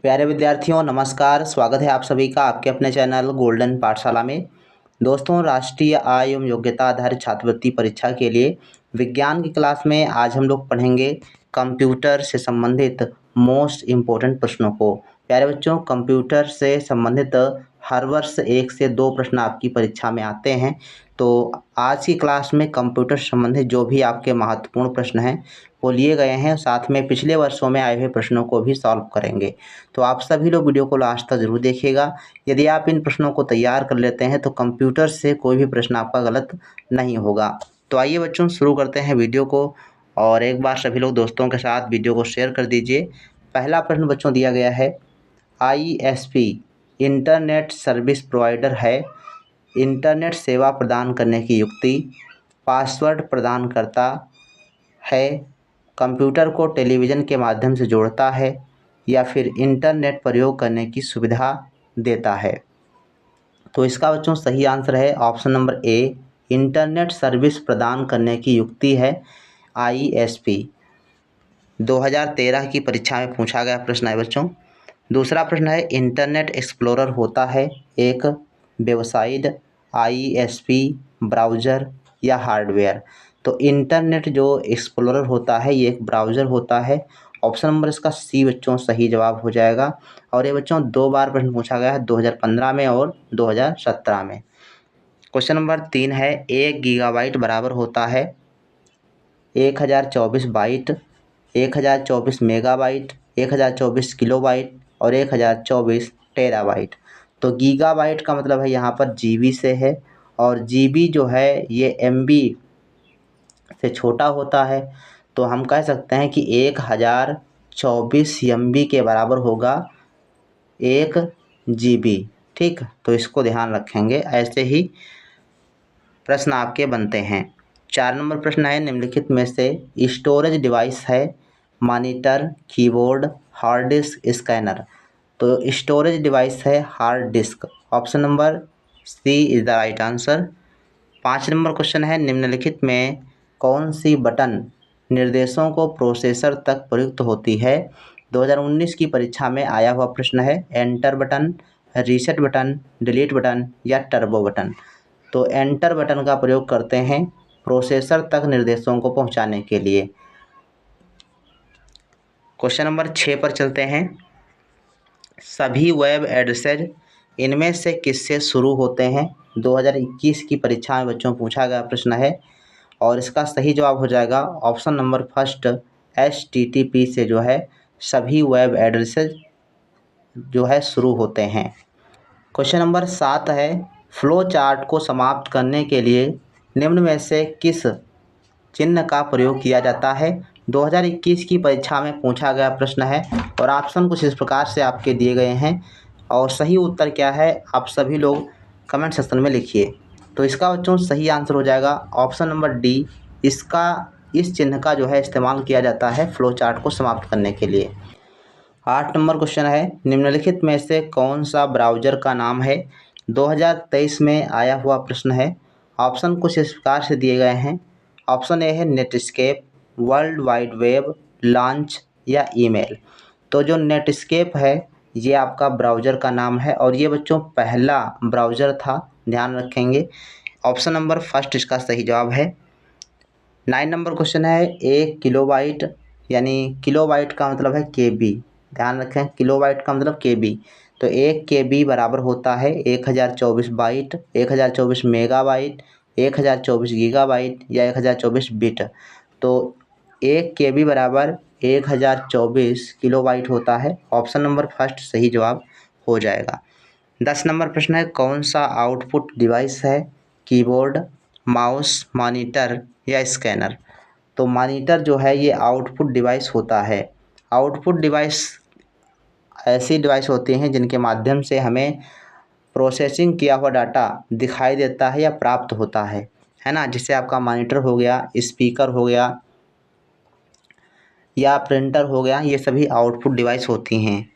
प्यारे विद्यार्थियों नमस्कार। स्वागत है आप सभी का आपके अपने चैनल गोल्डन पाठशाला में। दोस्तों, राष्ट्रीय आय एवं योग्यता आधारित छात्रवृत्ति परीक्षा के लिए विज्ञान की क्लास में आज हम लोग पढ़ेंगे कंप्यूटर से संबंधित मोस्ट इम्पोर्टेंट प्रश्नों को। प्यारे बच्चों, कंप्यूटर से संबंधित हर वर्ष 1 से 2 प्रश्न आपकी परीक्षा में आते हैं। तो आज की क्लास में कंप्यूटर से संबंधित जो भी आपके महत्वपूर्ण प्रश्न हैं वो लिए गए हैं, साथ में पिछले वर्षों में आए हुए प्रश्नों को भी सॉल्व करेंगे। तो आप सभी लोग वीडियो को लास्ट तक जरूर देखिएगा। यदि आप इन प्रश्नों को तैयार कर लेते हैं तो कंप्यूटर से कोई भी प्रश्न आपका गलत नहीं होगा। तो आइए बच्चों, शुरू करते हैं वीडियो को। और एक बार सभी लोग दोस्तों के साथ वीडियो को शेयर कर दीजिए। पहला प्रश्न बच्चों दिया गया है, ISP इंटरनेट सर्विस प्रोवाइडर है। इंटरनेट सेवा प्रदान करने की युक्ति, पासवर्ड प्रदान करता है, कंप्यूटर को टेलीविज़न के माध्यम से जोड़ता है, या फिर इंटरनेट प्रयोग करने की सुविधा देता है। तो इसका बच्चों सही आंसर है option number A, internet service प्रदान करने की युक्ति है ISP। 2013 की परीक्षा में पूछा गया प्रश्न है बच्चों। दूसरा प्रश्न है, इंटरनेट एक्सप्लोरर होता है एक वेबसाइट, ISP, ब्राउज़र या हार्डवेयर। तो इंटरनेट जो एक्सप्लोरर होता है ये एक ब्राउज़र होता है। ऑप्शन नंबर इसका सी बच्चों सही जवाब हो जाएगा। और ये बच्चों 2 बार प्रश्न पूछा गया है, 2015 में और 2017 में। क्वेश्चन नंबर 3 है, 1 गीगाबाइट बराबर होता है 1024 बाइट, 1024 मेगाबाइट, 1024 किलोबाइट और 1024 टेराबाइट। तो गीगाबाइट का मतलब है यहाँ पर GB से है, और GB जो है ये MB से छोटा होता है। तो हम कह सकते हैं कि 1024 MB के बराबर होगा 1 GB। ठीक, तो इसको ध्यान रखेंगे, ऐसे ही प्रश्न आपके बनते हैं। 4 नंबर प्रश्न है, निम्नलिखित में से स्टोरेज डिवाइस है monitor, keyboard, hard disk, scanner. तो स्टोरेज डिवाइस है hard disk. Option number C is the right answer. 5 number question है, निम्नलिखित में कौन सी बटन निर्देशों को प्रोसेसर तक प्रयुक्त होती है। 2019 की परीक्षा में आया हुआ प्रश्न है। Enter button, reset button, delete button या टर्बो बटन। तो एंटर बटन का प्रयोग करते हैं प्रोसेसर तक निर्देशों को पहुंचाने के लिए। क्वेश्चन नंबर 6 पर चलते हैं। सभी वेब एड्रेसेज इनमें से किससे शुरू होते हैं। 2021 की परीक्षा में बच्चों पूछा गया प्रश्न है, और इसका सही जवाब हो जाएगा ऑप्शन नंबर फर्स्ट, HTTP से जो है सभी वेब एड्रेसेज जो है शुरू होते हैं। क्वेश्चन नंबर 7 है, फ्लो चार्ट को समाप्त करने के लिए निम्न में से किस चिन्ह का प्रयोग किया जाता है। 2021 की परीक्षा में पूछा गया प्रश्न है, और ऑप्शन कुछ इस प्रकार से आपके दिए गए हैं, और सही उत्तर क्या है आप सभी लोग कमेंट सेक्शन में लिखिए। तो इसका बच्चों सही आंसर हो जाएगा ऑप्शन नंबर डी। इस चिन्ह का जो है इस्तेमाल किया जाता है फ्लो चार्ट को समाप्त करने के लिए। 8 नंबर क्वेश्चन है, निम्नलिखित में से कौन सा ब्राउज़र का नाम है। 2023 में आया हुआ प्रश्न है। ऑप्शन कुछ इस प्रकार से दिए गए हैं। ऑप्शन ए है Netscape, world wide web, launch या ईमेल। तो जो नेटस्केप है ये आपका ब्राउज़र का नाम है, और ये बच्चों पहला ब्राउज़र था, ध्यान रखेंगे। ऑप्शन नंबर फर्स्ट इसका सही जवाब है। 9 नंबर क्वेश्चन है, 1 किलोबाइट, यानी किलोबाइट का मतलब है KB। ध्यान रखें, किलोबाइट का मतलब KB। तो 1 KB बराबर होता है 1024 बाइट, 1024 मेगाबाइट, 1024 गीगाबाइट या 1024 बिट। तो 1 KB बराबर 1024 किलोबाइट होता है। ऑप्शन नंबर फर्स्ट सही जवाब हो जाएगा। 10 नंबर प्रश्न है, कौन सा आउटपुट डिवाइस है। कीबोर्ड, माउस, मॉनिटर या स्कैनर। तो मॉनिटर जो है ये आउटपुट डिवाइस होता है। आउटपुट डिवाइस ऐसी डिवाइस होती हैं जिनके माध्यम से हमें प्रोसेसिंग किया हुआ डाटा दिखाई देता है या प्राप्त होता है ना। जैसे आपका मॉनिटर हो गया, स्पीकर हो गया या प्रिंटर हो गया, ये सभी आउटपुट डिवाइस होती हैं।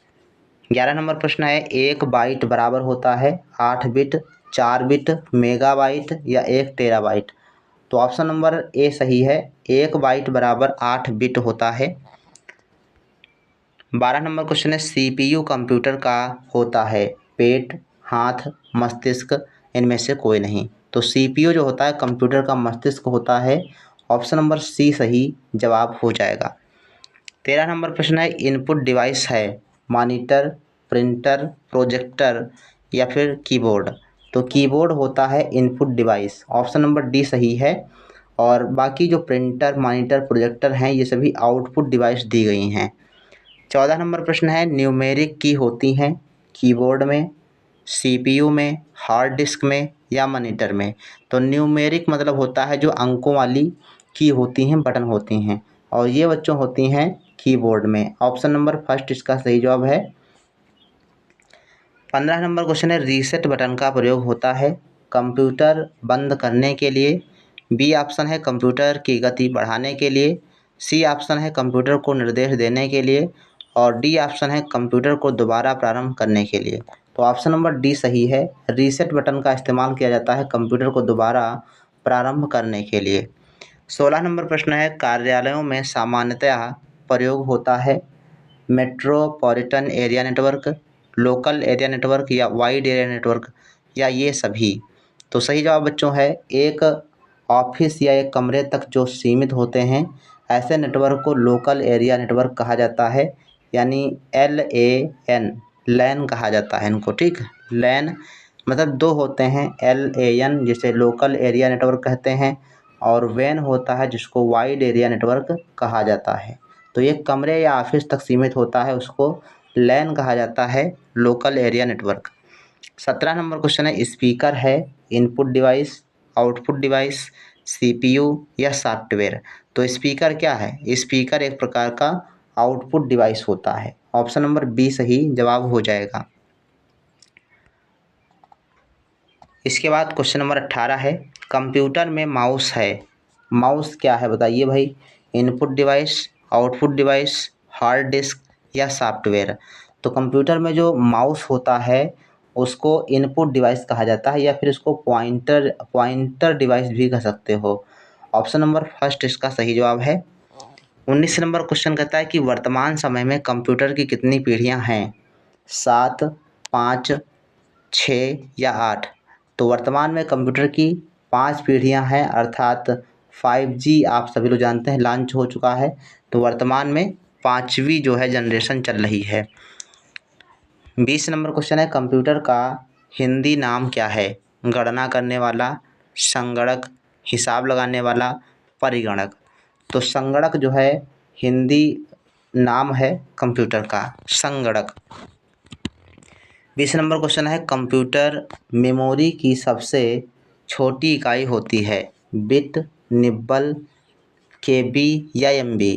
11 नंबर प्रश्न है, 1 बाइट बराबर होता है 8 बिट, 4 बिट, मेगाबाइट या 1 टेराबाइट। तो ऑप्शन नंबर ए सही है, 1 बाइट बराबर 8 बिट होता है। 12 नंबर क्वेश्चन है CPU कंप्यूटर का होता है पेट, हाथ, मस्तिष्क, इनमें से कोई नहीं। तो CPU जो होता है कंप्यूटर का मस्तिष्क होता है। ऑप्शन नंबर सी सही जवाब हो जाएगा। 13 नंबर प्रश्न है इनपुट डिवाइस है मॉनिटर, प्रिंटर, प्रोजेक्टर या फिर कीबोर्ड। तो कीबोर्ड होता है input device. Option number D सही है। और बाकी जो प्रिंटर, मॉनिटर, प्रोजेक्टर हैं ये सभी आउटपुट डिवाइस दी गई हैं। 14 नंबर प्रश्न है न्यूमेरिक की होती हैं कीबोर्ड में, CPU में, हार्ड डिस्क में या मॉनिटर में। तो न्यूमेरिक मतलब होता है जो अंकों वाली की होती हैं, बटन होती हैं, और ये बच्चों होती हैं कीबोर्ड में। ऑप्शन नंबर फर्स्ट इसका सही जवाब है। 15 नंबर क्वेश्चन है रीसेट बटन का प्रयोग होता है कंप्यूटर बंद करने के लिए, बी ऑप्शन है कंप्यूटर की गति बढ़ाने के लिए, सी ऑप्शन है कंप्यूटर को निर्देश देने के लिए, और डी ऑप्शन है कंप्यूटर को दोबारा प्रारंभ करने के लिए। तो ऑप्शन नंबर डी सही है। रीसेट बटन का इस्तेमाल किया जाता है कंप्यूटर को दोबारा प्रारंभ करने के लिए। 16 नंबर प्रश्न है कार्यालयों में सामान्यतः प्रयोग होता है metropolitan area network, local area network या वाइड एरिया नेटवर्क या ये सभी। तो सही जवाब बच्चों है एक ऑफिस या एक कमरे तक जो सीमित होते हैं ऐसे नेटवर्क को लोकल एरिया नेटवर्क कहा जाता है, यानी LAN लैन कहा जाता है इनको। ठीक, लैन मतलब दो होते हैं LAN जिसे लोकल एरिया नेटवर्क कहते हैं, और वैन होता है जिसको वाइड एरिया नेटवर्क कहा जाता है। तो ये कमरे या ऑफिस तक सीमित होता है उसको लैन कहा जाता है, local area network. 17 number question है स्पीकर है input device, output device, CPU या सॉफ्टवेयर। तो स्पीकर क्या है? स्पीकर एक प्रकार का आउटपुट डिवाइस होता है। ऑप्शन नंबर बी सही जवाब हो जाएगा। इसके बाद क्वेश्चन नंबर 18 है कंप्यूटर में माउस है, माउस क्या है बताइए भाई? Input device, output device, hard disk या सॉफ्टवेयर। तो कंप्यूटर में जो माउस होता है उसको इनपुट डिवाइस कहा जाता है, या फिर इसको पॉइंटर डिवाइस भी कह सकते हो। ऑप्शन नंबर फर्स्ट इसका सही जवाब है। 19 नंबर क्वेश्चन कहता है कि वर्तमान समय में कंप्यूटर की कितनी पीढ़ियां हैं? 7, 5, 6 या 8। तो वर्तमान में कंप्यूटर की 5 पीढ़ियां हैं, अर्थात 5G आप सभी लोग जानते हैं लॉन्च हो चुका है। तो वर्तमान में 5वीं जो है जनरेशन चल रही है। 20 नंबर क्वेश्चन है कंप्यूटर का हिंदी नाम क्या है? गणना करने वाला, संगणक, हिसाब लगाने वाला, परिगणक। तो संगणक जो है हिंदी नाम है कंप्यूटर का, संगणक। 20 नंबर क्वेश्चन है कंप्यूटर मेमोरी की सबसे छोटी इकाई होती है बिट, निब्बल, KB या MB।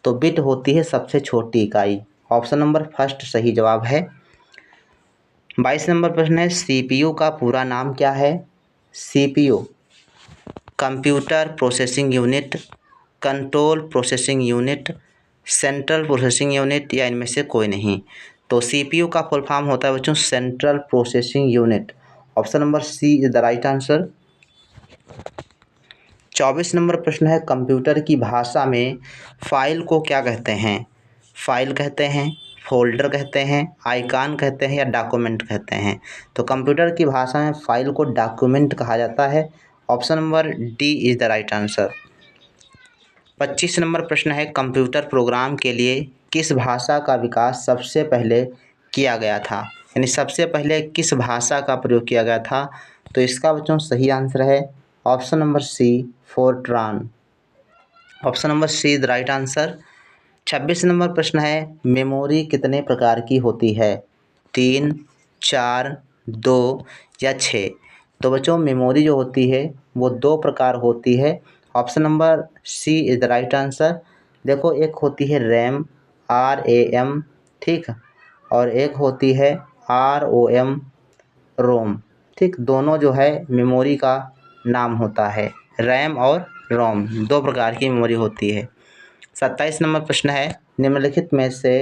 तो बिट होती है सबसे छोटी इकाई। ऑप्शन नंबर फर्स्ट सही जवाब है। 22 नंबर प्रश्न है CPU का पूरा नाम क्या है? CPU computer processing unit, control processing unit, central processing unit या इनमें से कोई नहीं। तो CPU का फुल फॉर्म होता है बच्चों central processing unit. Option number C is the right answer. 24 number प्रश्न है कंप्यूटर की भाषा में फाइल को क्या कहते हैं? फाइल कहते हैं, फोल्डर कहते हैं, आइकॉन कहते हैं या डॉक्यूमेंट कहते हैं। तो कंप्यूटर की भाषा में फाइल को डॉक्यूमेंट कहा जाता है। Option number D is the right answer. 25 number प्रश्न है कंप्यूटर प्रोग्राम के लिए किस भाषा का विकास सबसे पहले किया गया था? यानी सबसे पहले किस भाषा का प्रयोग किया गया था? तो इसका बच्चों सही आंसर है option number C, Fortran. Option number C is the right answer. 26 number प्रश्न है मेमोरी कितने प्रकार की होती है? 3, 4, 2 या 6। तो बच्चों मेमोरी जो होती है वो 2 प्रकार होती है। Option number C is the right answer. देखो एक होती है रैम, RAM, ठीक, और एक होती है ROM, रोम। ठीक, दोनों जो है मेमोरी का नाम होता है। रैम और रोम 2 प्रकार की मेमोरी होती है। 27 नंबर प्रश्न है निम्नलिखित में से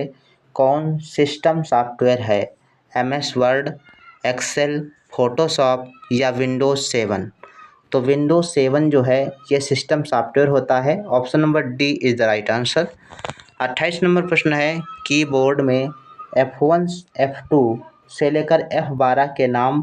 कौन सिस्टम सॉफ्टवेयर है? MS वर्ड, एक्सेल, फोटोशॉप या विंडोज़ 7। तो विंडोज़ 7 जो है ये सिस्टम सॉफ्टवेयर होता है। Option number D is the right answer. 28 number प्रश्न है कीबोर्ड में F1 F2 से लेकर F12 के नाम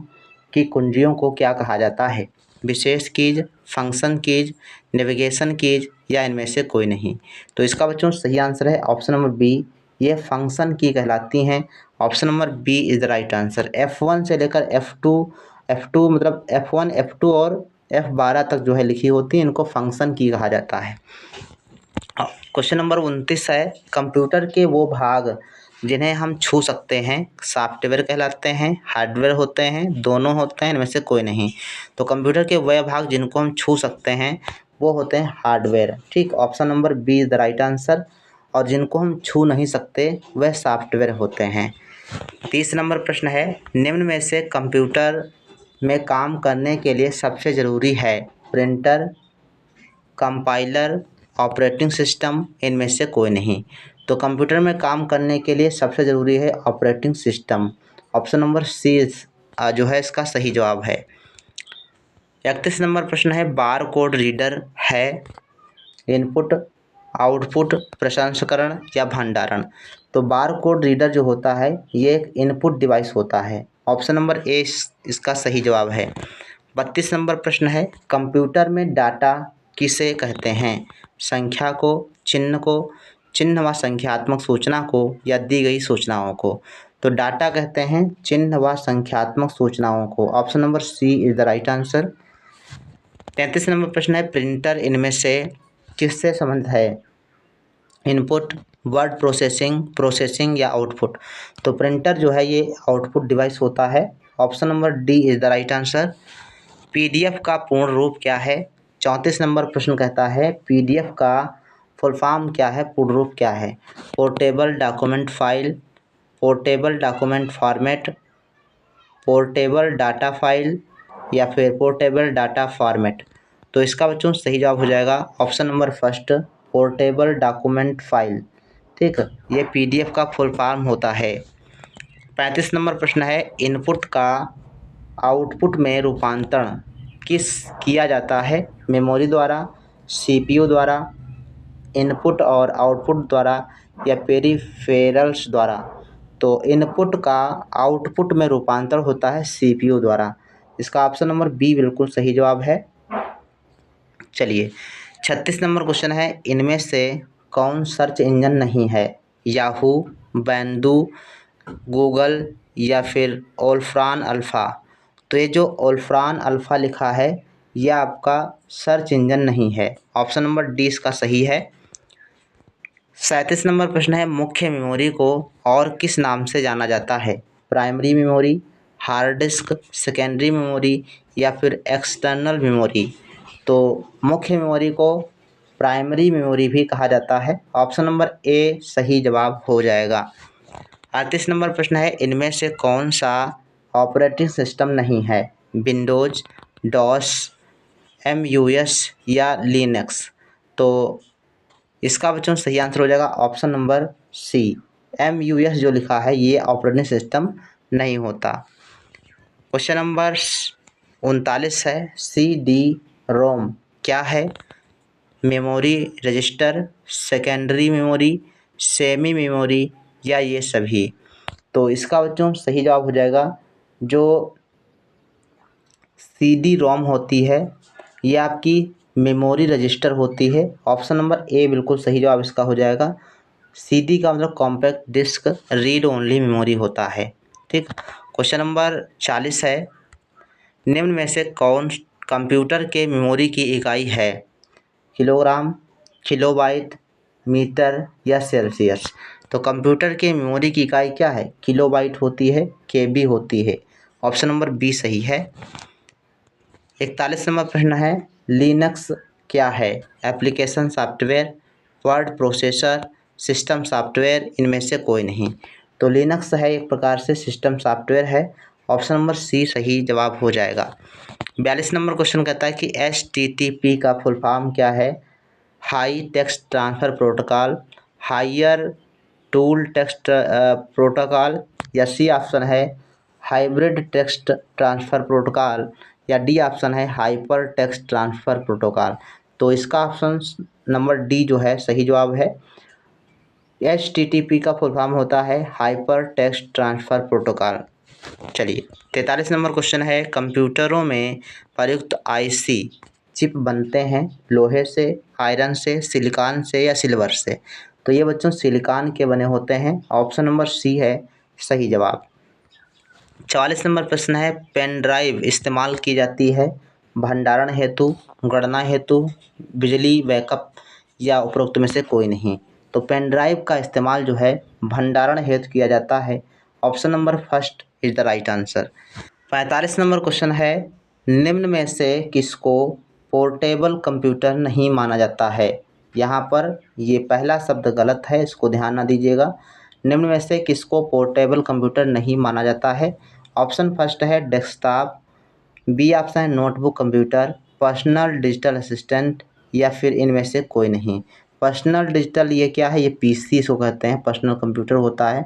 की कुंजियों को क्या कहा जाता है? विशेष keys, function keys, navigation keys या इनमें से कोई नहीं। तो इसका बच्चों सही आंसर है ऑप्शन नंबर बी, ये फंक्शन की कहलाती हैं। Option number B is the right answer. F1 से लेकर F2 मतलब F1 F2 और F12 तक जो है लिखी होती है, इनको फंक्शन की कहा जाता है। क्वेश्चन नंबर 29 है कंप्यूटर के वो भाग जिन्हें हम छू सकते हैं सॉफ्टवेयर कहलाते हैं, हार्डवेयर होते हैं, दोनों होते हैं, इनमें से कोई नहीं। तो कंप्यूटर के वह भाग जिनको हम छू सकते हैं वो होते हैं हार्डवेयर। ठीक, option number B is the right answer. और जिनको हम छू नहीं सकते वह सॉफ्टवेयर होते हैं। 30 नंबर प्रश्न है निम्न में से कंप्यूटर में काम करने के लिए सबसे ज़रूरी है प्रिंटर, कंपाइलर, ऑपरेटिंग सिस्टम, इनमें से कोई नहीं। तो कंप्यूटर में काम करने के लिए सबसे ज़रूरी है operating system. Option number C जो है इसका सही जवाब है। 31 नंबर प्रश्न है बार कोड रीडर है इनपुट, आउटपुट, प्रसंस्करण या भंडारण। तो बार कोड रीडर जो होता है ये एक इनपुट डिवाइस होता है। ऑप्शन नंबर ए इसका सही जवाब है। 32 नंबर प्रश्न है कंप्यूटर में डाटा किसे कहते हैं? संख्या को, चिन्ह को, चिन्ह व संख्यात्मक सूचना को या दी गई सूचनाओं को। तो डाटा कहते हैं चिन्ह व संख्यात्मक सूचनाओं को। Option number C is the right answer. 33 number प्रश्न है प्रिंटर इनमें से किससे संबंधित है? इनपुट, वर्ड प्रोसेसिंग या आउटपुट। तो प्रिंटर जो है ये आउटपुट डिवाइस होता है। Option number D is the right answer. PDF का पूर्ण रूप क्या है? 34 नंबर प्रश्न कहता है पीडीएफ का फुल फॉर्म क्या है, पूर्ण रूप क्या है? Portable document file, portable document format, portable data file या फिर पोर्टेबल डाटा फॉर्मेट। तो इसका बच्चों सही जवाब हो जाएगा option number first, portable document file. ठीक, ये पीडीएफ का फुल फॉर्म होता है। 35 नंबर प्रश्न है इनपुट का आउटपुट में रूपांतरण किया जाता है? मेमोरी द्वारा, सीपीयू द्वारा, इनपुट और आउटपुट द्वारा या पेरिफेरल्स द्वारा। तो इनपुट का आउटपुट में रूपांतरण होता है सीपीयू द्वारा। इसका ऑप्शन नंबर बी बिल्कुल सही जवाब है। चलिए 36 नंबर क्वेश्चन है इनमें से कौन सर्च इंजन नहीं है? याहू, बैंडू, गूगल या फिर ओल्फ्रान अल्फ़ा। तो ये जो ओल्फ्रान अल्फ़ा लिखा है ये आपका सर्च इंजन नहीं है। ऑप्शन नंबर डी इसका सही है। 37 नंबर प्रश्न है मुख्य मेमोरी को और किस नाम से जाना जाता है? Primary memory, hard disk, secondary memory या फिर एक्सटर्नल मेमोरी। तो मुख्य मेमोरी को प्राइमरी मेमोरी भी कहा जाता है। ऑप्शन नंबर ए सही जवाब हो जाएगा। 38 नंबर प्रश्न है इनमें से कौन सा ऑपरेटिंग सिस्टम नहीं है? विंडोज़, डॉस, एमयूएस या लिनक्स। तो इसका बच्चों सही आंसर हो जाएगा ऑप्शन नंबर सी, एमयूएस जो लिखा है ये ऑपरेटिंग सिस्टम नहीं होता। क्वेश्चन नंबर 39 है सी डी रोम क्या है? Memory register, secondary memory, semi memory या ये सभी। तो इसका बच्चों सही जवाब हो जाएगा जो सी डी रोम होती है ये आपकी मेमोरी रजिस्टर होती है। ऑप्शन नंबर ए बिल्कुल सही जवाब इसका हो जाएगा। सीडी का मतलब compact disk read only memory होता है। ठीक, क्वेश्चन नंबर 40 है निम्न में से कौन कंप्यूटर के मेमोरी की इकाई है? किलोग्राम, किलोबाइट, मीटर या सेल्सियस। तो कंप्यूटर के मेमोरी की इकाई क्या है? किलोबाइट होती है, केबी होती है। ऑप्शन नंबर बी सही है। 41 नंबर प्रश्न है लिनक्स क्या है? Application software, word processor, system software, इनमें से कोई नहीं। तो लिनक्स है एक प्रकार से सिस्टम सॉफ्टवेयर है। ऑप्शन नंबर सी सही जवाब हो जाएगा। 42 नंबर क्वेश्चन कहता है कि HTTP का फुल फॉर्म क्या है? High text transfer protocol, higher tool text protocol या सी ऑप्शन है हाइब्रिड टेक्स्ट ट्रांसफ़र प्रोटोकॉल या डी ऑप्शन है हाइपर टेक्स्ट ट्रांसफ़र प्रोटोकॉल। तो इसका ऑप्शन नंबर डी जो है सही जवाब है। HTTP का फुल फॉर्म होता है हाइपर टेक्स्ट ट्रांसफ़र प्रोटोकॉल। चलिए 43 नंबर क्वेश्चन है, कंप्यूटरों में प्रयुक्त IC चिप बनते हैं लोहे से, आयरन से, सिलिकॉन से या सिल्वर से? तो ये बच्चों सिलिकॉन के बने होते हैं। ऑप्शन नंबर सी है सही जवाब। 44 नंबर प्रश्न है, पेन ड्राइव इस्तेमाल की जाती है भंडारण हेतु, गणना हेतु, बिजली बैकअप या उपरोक्त में से कोई नहीं? तो पेन ड्राइव का इस्तेमाल जो है भंडारण हेतु किया जाता है। Option number first is the right answer. 45 number question है, निम्न में से किसको पोर्टेबल कंप्यूटर नहीं माना जाता है? यहाँ पर ये पहला शब्द गलत है, इसको ध्यान ना दीजिएगा। निम्न में से किसको पोर्टेबल कंप्यूटर नहीं माना जाता है? ऑप्शन फर्स्ट है डेस्कटॉप, बी ऑप्शन है notebook computer, personal digital assistant या फिर इनमें से कोई नहीं? पर्सनल डिजिटल ये क्या है? ये PC इसको कहते हैं, पर्सनल कंप्यूटर होता है।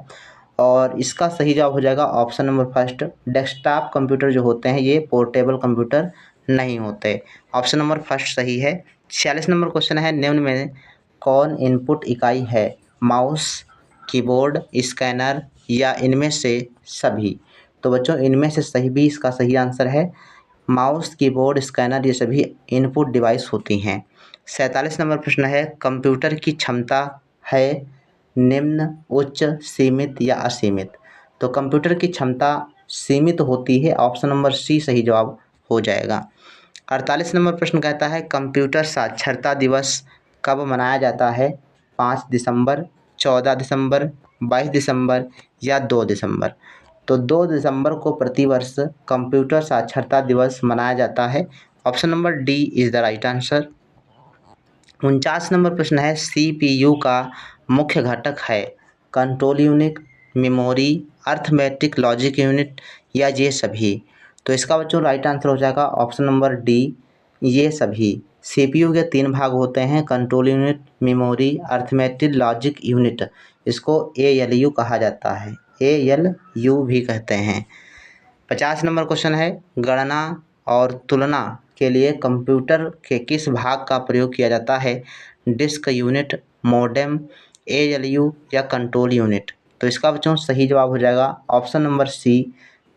और इसका सही जवाब हो जाएगा option number first, desktop computer जो होते हैं ये पोर्टेबल कंप्यूटर नहीं होते। ऑप्शन नंबर फर्स्ट सही है। 46 नंबर क्वेश्चन है, निम्न में कौन इनपुट इकाई है? माउस, कीबोर्ड, स्कैनर या इनमें से सभी? तो बच्चों इनमें से सही भी इसका सही आंसर है। माउस, कीबोर्ड, स्कैनर ये सभी इनपुट डिवाइस होती हैं। 47 नंबर प्रश्न है, कंप्यूटर की क्षमता है निम्न, उच्च, सीमित या असीमित? तो कंप्यूटर की क्षमता सीमित होती है। ऑप्शन नंबर सी सही जवाब हो जाएगा। 48 नंबर प्रश्न कहता है, कंप्यूटर साक्षरता दिवस कब मनाया जाता है? 5 दिसंबर, 14 दिसंबर, 22 दिसंबर या 2 दिसंबर? तो 2 दिसंबर को प्रतिवर्ष कंप्यूटर साक्षरता दिवस मनाया जाता है। Option number D is the right answer. 49 number प्रश्न है, CPU का मुख्य घटक है control unit, memory, arithmetic logic unit या ये सभी? तो इसका बच्चों राइट आंसर हो जाएगा ऑप्शन नंबर डी, ये सभी। CPU के 3 भाग होते हैं, control unit, memory, arithmetic logic unit. इसको ALU कहा जाता है, ALU भी कहते हैं। 50 नंबर क्वेश्चन है, गणना और तुलना के लिए कंप्यूटर के किस भाग का प्रयोग किया जाता है? डिस्क यूनिट, मॉडेम, ALU या कंट्रोल यूनिट? तो इसका बच्चों सही जवाब हो जाएगा ऑप्शन नंबर सी,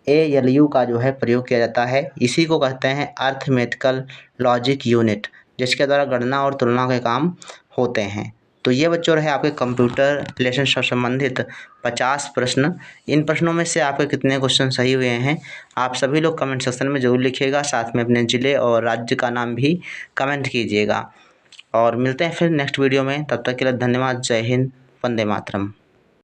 ALU का जो है प्रयोग किया जाता है। इसी को कहते हैं अर्थमेटिकल लॉजिक यूनिट, जिसके द्वारा गणना और तुलना के काम होते हैं। तो ये बच्चों रहे आपके कंप्यूटर रिलेशन से संबंधित 50 प्रश्न। इन प्रश्नों में से आपके कितने क्वेश्चन सही हुए हैं आप सभी लोग कमेंट सेक्शन में ज़रूर लिखिएगा, साथ में अपने ज़िले और राज्य का नाम भी कमेंट कीजिएगा। और मिलते हैं फिर नेक्स्ट वीडियो में, तब तक के लिए धन्यवाद। जय हिंद, वंदे मातरम।